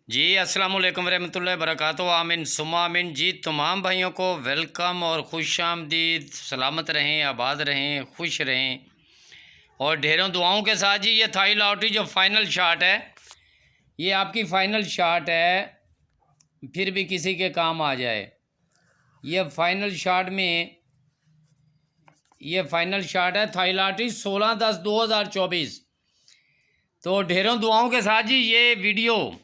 जी अस्सलाम वालेकुम रहमतुल्लाहि वबरकातुहू। आमीन सुम्मा आमीन। जी तमाम भाइयों को वेलकम और खुश आमदीद। सलामत रहें, आबाद रहें, खुश रहें और ढेरों दुआओं के साथ। जी ये थाई लॉटरी जो फाइनल शॉट है, ये आपकी फ़ाइनल शॉट है, फिर भी किसी के काम आ जाए। ये फाइनल शॉट में ये फाइनल शॉट है थाई लॉटरी 16/10/2024। तो ढेरों दुआओं के साथ जी ये वीडियो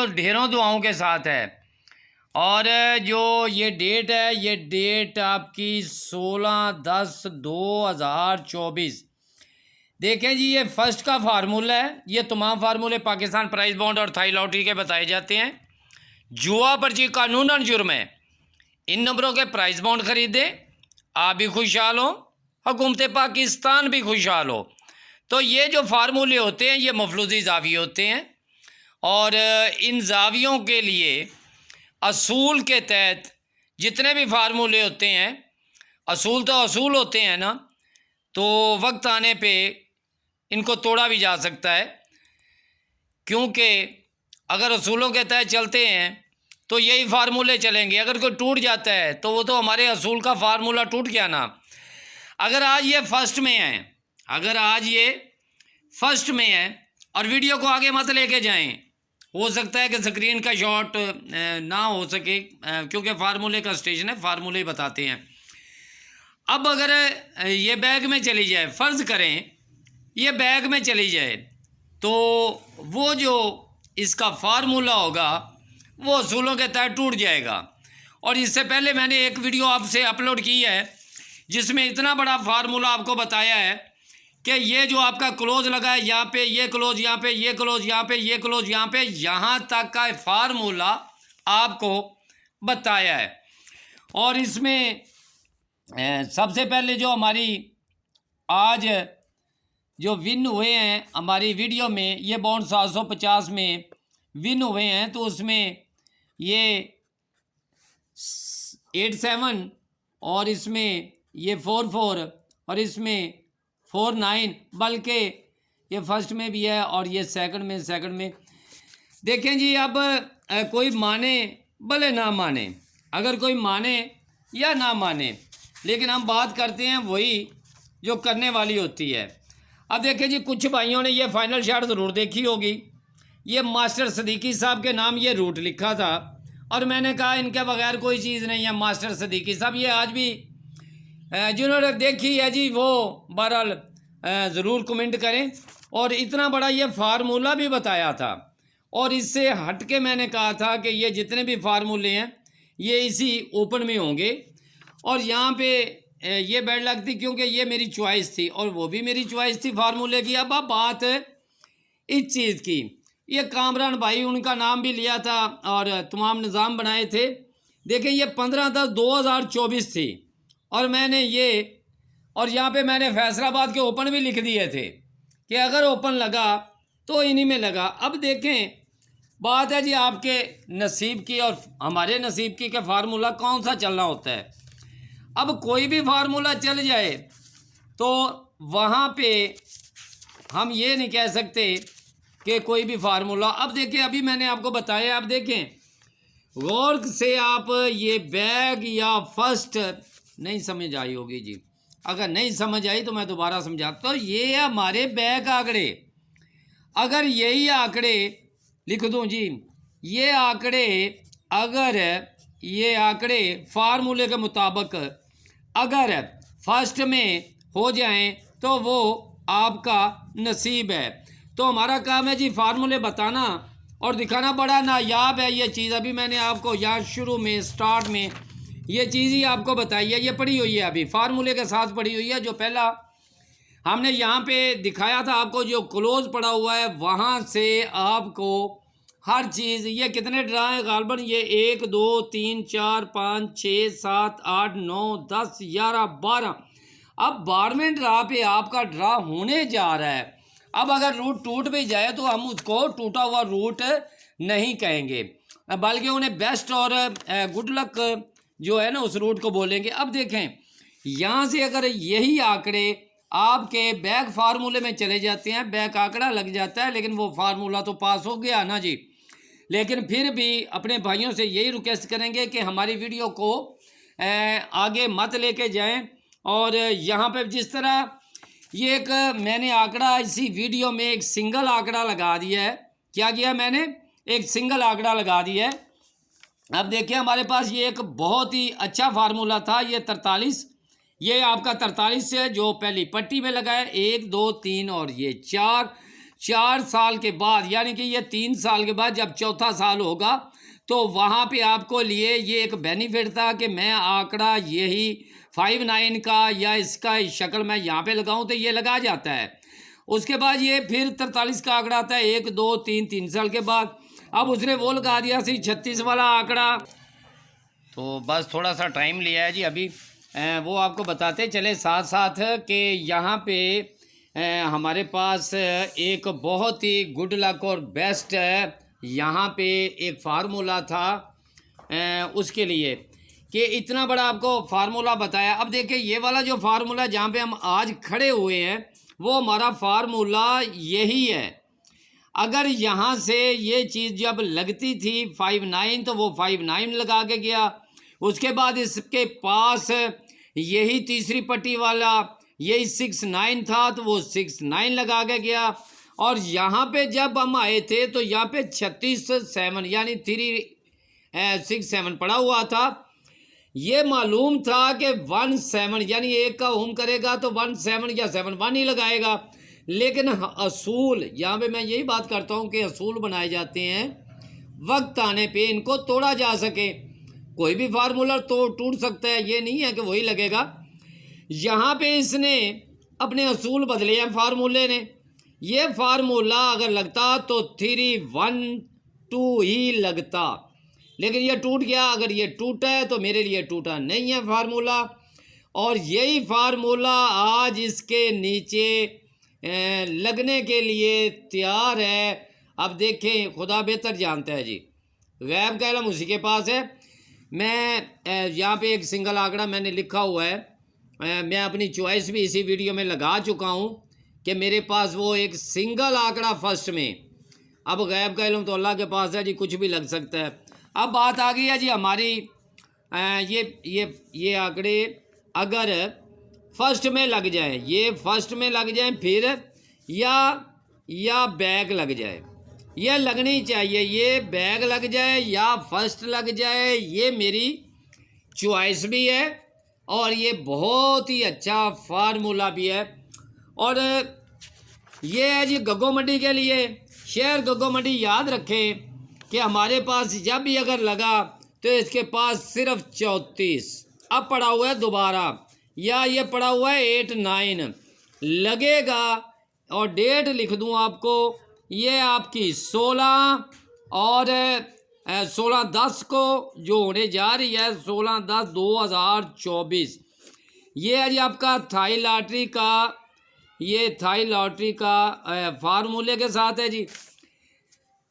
ढेरों दुआओं के साथ है। और जो ये डेट है, ये डेट आपकी 16/10/2024। देखें जी, ये फर्स्ट का फार्मूला है। ये तमाम फार्मूले पाकिस्तान प्राइस बॉन्ड और थाई लॉटरी के बताए जाते हैं। जुआ पर्ची कानूनन जुर्म है। इन नंबरों के प्राइस बॉन्ड खरीदें, आप भी खुशहाल हो, हुकूमत पाकिस्तान भी खुशहाल हो। तो ये जो फार्मूले होते हैं, ये मफलूजी जाविये होते हैं और इन जावियों के लिए असूल के तहत जितने भी फार्मूले होते हैं, असूल तो असूल होते हैं ना, तो वक्त आने पे इनको तोड़ा भी जा सकता है। क्योंकि अगर असूलों के तहत चलते हैं तो यही फार्मूले चलेंगे। अगर कोई टूट जाता है तो वो तो हमारे असूल का फार्मूला टूट गया ना। अगर आज ये फर्स्ट में है और वीडियो को आगे मत लेके जाएं, हो सकता है कि स्क्रीन का शॉट ना हो सके, क्योंकि फार्मूले का स्टेशन है, फार्मूले ही बताते हैं। अब अगर ये बैग में चली जाए, फ़र्ज़ करें ये बैग में चली जाए, तो वो जो इसका फार्मूला होगा वो असूलों के तहत टूट जाएगा। और इससे पहले मैंने एक वीडियो आपसे अपलोड की है जिसमें इतना बड़ा फार्मूला आपको बताया है कि ये जो आपका क्लोज लगा है, यहाँ पे ये क्लोज, यहाँ पे ये क्लोज, यहाँ पे ये क्लोज, यहाँ पे यहाँ तक का फार्मूला आपको बताया है। और इसमें सबसे पहले जो हमारी आज जो विन हुए हैं हमारी वीडियो में, ये बॉन्ड 750 में विन हुए हैं, तो उसमें ये 87 और इसमें ये 44 और इसमें 49, बल्कि ये फर्स्ट में भी है और ये सेकंड में। देखें जी, अब कोई माने भले ना माने, अगर कोई माने या ना माने, लेकिन हम बात करते हैं वही जो करने वाली होती है। अब देखें जी, कुछ भाइयों ने ये फाइनल शॉट ज़रूर देखी होगी। ये मास्टर सदीकी साहब के नाम ये रूट लिखा था और मैंने कहा इनके बगैर कोई चीज़ नहीं है। मास्टर सदीकी साहब, ये आज भी जिन्होंने देखी है जी वो बहरहाल ज़रूर कमेंट करें। और इतना बड़ा ये फार्मूला भी बताया था और इससे हट के मैंने कहा था कि ये जितने भी फार्मूले हैं ये इसी ओपन में होंगे। और यहाँ पे ये बैड लक थी क्योंकि ये मेरी चॉइस थी और वो भी मेरी चॉइस थी फार्मूले की। अब बात इस चीज़ की, ये कामरान भाई, उनका नाम भी लिया था और तमाम निज़ाम बनाए थे। देखें ये 15/10/2024 थी और मैंने ये, और यहाँ पे मैंने फैसलाबाद के ओपन भी लिख दिए थे कि अगर ओपन लगा तो इन्हीं में लगा। अब देखें, बात है जी आपके नसीब की और हमारे नसीब की, कि फार्मूला कौन सा चलना होता है। अब कोई भी फार्मूला चल जाए तो वहाँ पे हम ये नहीं कह सकते कि कोई भी फार्मूला। अब देखें, अभी मैंने आपको बताया, अब देखें गौर से, आप ये बैग या फर्स्ट नहीं समझ आई होगी जी। अगर नहीं समझ आई तो मैं दोबारा समझाता हूँ। ये हमारे बैग आंकड़े, अगर यही आंकड़े लिख दूँ जी, ये आंकड़े, अगर ये आंकड़े फार्मूले के मुताबिक अगर फर्स्ट में हो जाएं तो वो आपका नसीब है। तो हमारा काम है जी फार्मूले बताना और दिखाना। बड़ा नायाब है ये चीज़। अभी मैंने आपको यहाँ शुरू में स्टार्ट में ये चीज़ ही आपको बताई है, ये पड़ी हुई है, अभी फार्मूले के साथ पड़ी हुई है। जो पहला हमने यहाँ पे दिखाया था आपको, जो क्लोज पड़ा हुआ है, वहाँ से आपको हर चीज़, ये कितने ड्रा हैं गालबन, ये 1 2 3 4 5 6 7 8 9 10 11 12। अब 12वें ड्रा पे आपका ड्रा होने जा रहा है। अब अगर रूट टूट भी जाए तो हम उसको टूटा हुआ रूट नहीं कहेंगे, बल्कि उन्हें बेस्ट और गुड लक जो है ना उस रूट को बोलेंगे। अब देखें, यहाँ से अगर यही आंकड़े आपके बैक फार्मूले में चले जाते हैं, बैक आंकड़ा लग जाता है, लेकिन वो फार्मूला तो पास हो गया ना जी। लेकिन फिर भी अपने भाइयों से यही रिक्वेस्ट करेंगे कि हमारी वीडियो को आगे मत लेके जाएं। और यहाँ पे जिस तरह ये एक मैंने आंकड़ा इसी वीडियो में एक सिंगल आंकड़ा लगा दिया है। क्या किया मैंने? एक सिंगल आंकड़ा लगा दिया है। अब देखिए हमारे पास ये एक बहुत ही अच्छा फार्मूला था, ये 43, ये आपका 43 है जो पहली पट्टी में लगा है, 1 2 3 और ये 4 साल के बाद, यानी कि ये 3 साल के बाद जब चौथा साल होगा तो वहाँ पे आपको लिए ये एक बेनिफिट था कि मैं आंकड़ा यही 59 का या इसका शक्ल मैं यहाँ पे लगाऊं तो ये लगा जाता है। उसके बाद ये फिर 43 का आंकड़ा आता है 1 2 3 साल के बाद। अब उसने वो लगा दिया 36 वाला आंकड़ा। तो बस थोड़ा सा टाइम लिया है जी अभी, वो आपको बताते चले साथ साथ कि यहाँ पे हमारे पास एक बहुत ही गुड लक और बेस्ट यहाँ पे एक फार्मूला था उसके लिए कि इतना बड़ा आपको फार्मूला बताया। अब देखिए ये वाला जो फार्मूला जहाँ पे हम आज खड़े हुए हैं वो हमारा फार्मूला यही है। अगर यहाँ से ये चीज़ जब लगती थी 59 तो वो 59 लगा के गया। उसके बाद इसके पास यही तीसरी पट्टी वाला यही 69 था तो वो 69 लगा के गया। और यहाँ पे जब हम आए थे तो यहाँ पे 37 यानी 367 पड़ा हुआ था। ये मालूम था कि 17 यानी एक का होम करेगा तो 17 या 71 ही लगाएगा। लेकिन असूल यहाँ पे मैं यही बात करता हूँ कि असूल बनाए जाते हैं वक्त आने पे इनको तोड़ा जा सके। कोई भी फार्मूला तो टूट सकता है, ये नहीं है कि वही लगेगा। यहाँ पे इसने अपने असूल बदले हैं फार्मूले ने। ये फार्मूला अगर लगता तो 312 ही लगता, लेकिन ये टूट गया। अगर ये टूटा है तो मेरे लिए टूटा नहीं है फार्मूला। और यही फार्मूला आज इसके नीचे लगने के लिए तैयार है। अब देखें खुदा बेहतर जानता है जी, गैब का इल्म उसी के पास है। मैं यहाँ पे एक सिंगल आंकड़ा मैंने लिखा हुआ है, मैं अपनी चॉइस भी इसी वीडियो में लगा चुका हूँ कि मेरे पास वो एक सिंगल आंकड़ा फर्स्ट में। अब गैब का इल्म तो अल्लाह के पास है जी, कुछ भी लग सकता है। अब बात आ गई है जी हमारी ये आंकड़े अगर फर्स्ट में लग जाए, ये फर्स्ट में लग जाए फिर या बैक लग जाए, ये लगनी चाहिए। ये बैक लग जाए या फर्स्ट लग जाए, ये मेरी चॉइस भी है और ये बहुत ही अच्छा फार्मूला भी है। और ये है जी गग्गो मंडी के लिए, शेयर गग्गो मंडी याद रखें कि हमारे पास जब भी अगर लगा तो इसके पास सिर्फ 34 अब पड़ा हुआ है दोबारा, या ये पड़ा हुआ है 8-9 लगेगा। और डेट लिख दूं आपको, ये आपकी 16 और 16/10 को जो होने जा रही है 16/10/2024। ये है जी आपका थाई लॉटरी का, ये थाई लॉटरी का फार्मूले के साथ है जी।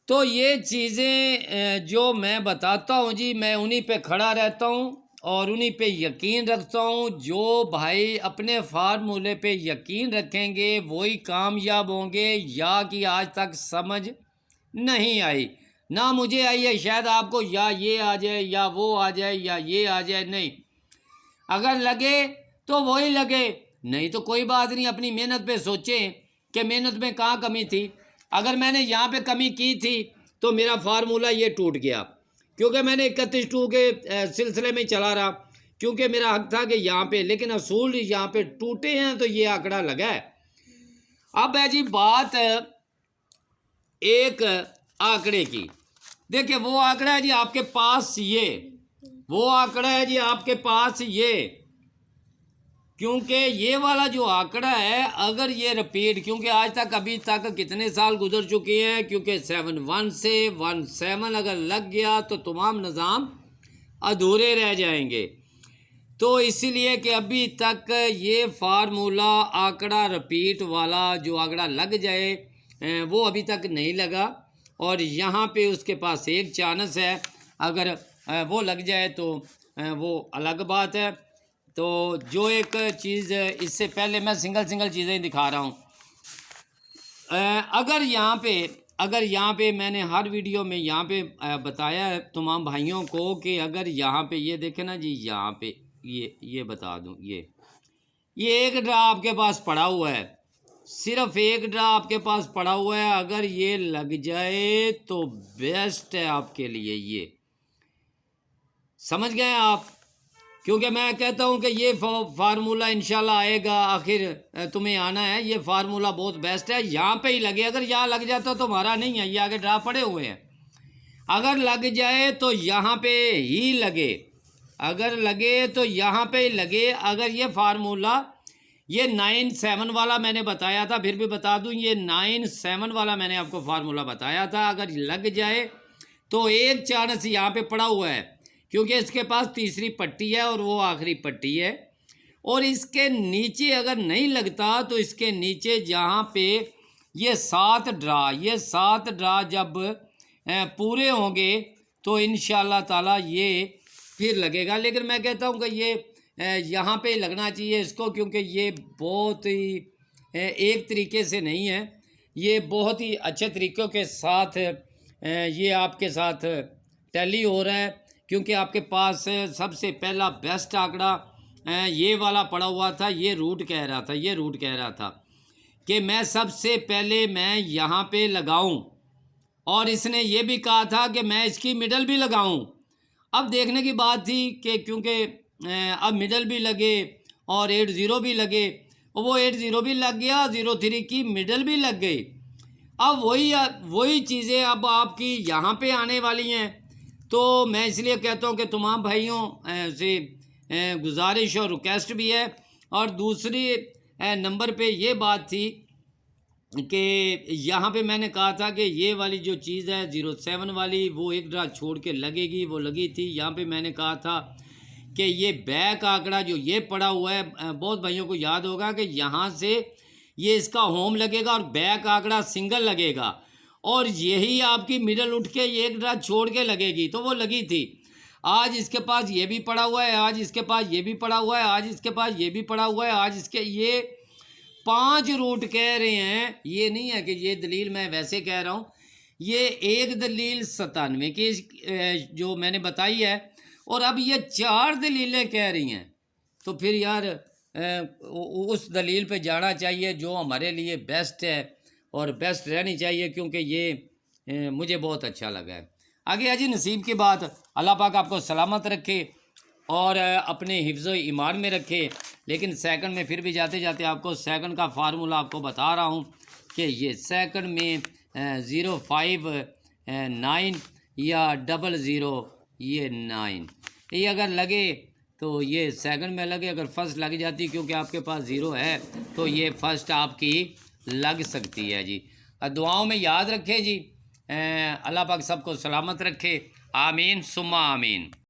तो ये चीज़ें जो मैं बताता हूँ जी, मैं उन्हीं पे खड़ा रहता हूँ और उन्हीं पे यकीन रखता हूँ। जो भाई अपने फार्मूले पे यकीन रखेंगे वही कामयाब होंगे। या कि आज तक समझ नहीं आई, ना मुझे आई है, शायद आपको या ये आ जाए या वो आ जाए या ये आ जाए। नहीं, अगर लगे तो वही लगे, नहीं तो कोई बात नहीं। अपनी मेहनत पे सोचें कि मेहनत में कहाँ कमी थी। अगर मैंने यहाँ पे कमी की थी तो मेरा फार्मूला ये टूट गया, क्योंकि मैंने 31-2 के सिलसिले में चला रहा, क्योंकि मेरा हक था कि यहाँ पे, लेकिन असूल यहाँ पे टूटे हैं तो ये आंकड़ा लगा है। अब है जी बात एक आंकड़े की। देखिए वो आंकड़ा है जी आपके पास, ये वो आंकड़ा है जी आपके पास ये, क्योंकि ये वाला जो आंकड़ा है अगर ये रिपीट, क्योंकि आज तक अभी तक कितने साल गुजर चुके हैं, क्योंकि 71 से 17 अगर लग गया तो तमाम निज़ाम अधूरे रह जाएंगे। तो इसीलिए कि अभी तक ये फार्मूला आंकड़ा रिपीट वाला जो आंकड़ा लग जाए वो अभी तक नहीं लगा। और यहाँ पे उसके पास एक चांस है, अगर वो लग जाए तो वो अलग बात है। तो जो एक चीज़ इससे पहले मैं सिंगल चीज़ें दिखा रहा हूँ। अगर यहाँ पे अगर यहाँ पे मैंने हर वीडियो में यहाँ पे बताया है तमाम भाइयों को कि अगर यहाँ पे ये देखें ना जी, यहाँ पे ये बता दूँ, ये एक ड्रा आपके पास पड़ा हुआ है, सिर्फ एक ड्रा आपके पास पड़ा हुआ है। अगर ये लग जाए तो बेस्ट है आपके लिए, ये समझ गए आप। क्योंकि मैं कहता हूं कि ये फार्मूला इंशाल्लाह आएगा, आखिर तुम्हें आना है, ये फार्मूला बहुत बेस्ट है। यहाँ पे ही लगे, अगर यहाँ लग जाता तो हमारा नहीं है, ये आगे ड्रा पड़े हुए हैं। अगर लग जाए तो यहाँ पे ही लगे, अगर लगे तो यहाँ पे ही लगे। अगर ये फार्मूला, ये 9-7 वाला मैंने बताया था, फिर भी बता दूं, ये 9-7 वाला मैंने आपको फार्मूला बताया था। अगर लग जाए तो एक चांस यहाँ पे पड़ा हुआ है, क्योंकि इसके पास तीसरी पट्टी है और वो आखिरी पट्टी है। और इसके नीचे अगर नहीं लगता तो इसके नीचे जहाँ पे ये 7 ड्रा, ये 7 ड्रा जब पूरे होंगे तो इंशाल्लाह ताला ये फिर लगेगा। लेकिन मैं कहता हूँ कि ये यहाँ पे लगना चाहिए इसको, क्योंकि ये बहुत ही एक तरीके से नहीं है, ये बहुत ही अच्छे तरीक़ों के साथ ये आपके साथ टैली हो रहा है। क्योंकि आपके पास सबसे पहला बेस्ट आंकड़ा ये वाला पड़ा हुआ था, ये रूट कह रहा था, ये रूट कह रहा था कि मैं सबसे पहले मैं यहाँ पे लगाऊं, और इसने ये भी कहा था कि मैं इसकी मिडल भी लगाऊं। अब देखने की बात थी कि क्योंकि अब मिडल भी लगे और 80 भी लगे, और वो 80 भी लग गया, 03 की मिडल भी लग गई। अब वही चीज़ें अब आपकी यहाँ पे आने वाली हैं। तो मैं इसलिए कहता हूँ कि तमाम भाइयों से गुजारिश और रिक्वेस्ट भी है। और दूसरी नंबर पे ये बात थी कि यहाँ पे मैंने कहा था कि ये वाली जो चीज़ है 07 वाली, वो एक ड्रा छोड़ के लगेगी, वो लगी थी। यहाँ पे मैंने कहा था कि ये बैक आंकड़ा जो ये पड़ा हुआ है, बहुत भाइयों को याद होगा कि यहाँ से ये इसका होम लगेगा और बैक आंकड़ा सिंगल लगेगा, और यही आपकी मिडल उठ के एक ड्रा छोड़ के लगेगी, तो वो लगी थी। आज इसके पास ये भी पड़ा हुआ है, आज इसके पास ये भी पड़ा हुआ है, आज इसके पास ये भी पड़ा हुआ है, आज इसके ये 5 रूट कह रहे हैं। ये नहीं है कि ये दलील मैं वैसे कह रहा हूँ, ये एक दलील 97 की जो मैंने बताई है, और अब ये 4 दलीलें कह रही हैं। तो फिर यार उस दलील पे जाना चाहिए जो हमारे लिए बेस्ट है और बेस्ट रहनी चाहिए, क्योंकि ये मुझे बहुत अच्छा लगा है। आगे है जी नसीब की बात। अल्लाह पाक आपको सलामत रखे और अपने हिफ्ज़ ईमान में रखे। लेकिन सेकंड में फिर भी जाते जाते आपको सेकंड का फार्मूला आपको बता रहा हूँ कि ये सेकंड में 059 या 00 ये 9, ये अगर लगे तो ये सेकंड में लगे। अगर फर्स्ट लग जाती, क्योंकि आपके पास 0 है, तो ये फर्स्ट आपकी लग सकती है जी। दुआओं में याद रखें जी। अल्लाह पाक सबको सलामत रखे। आमीन सुम्मा आमीन।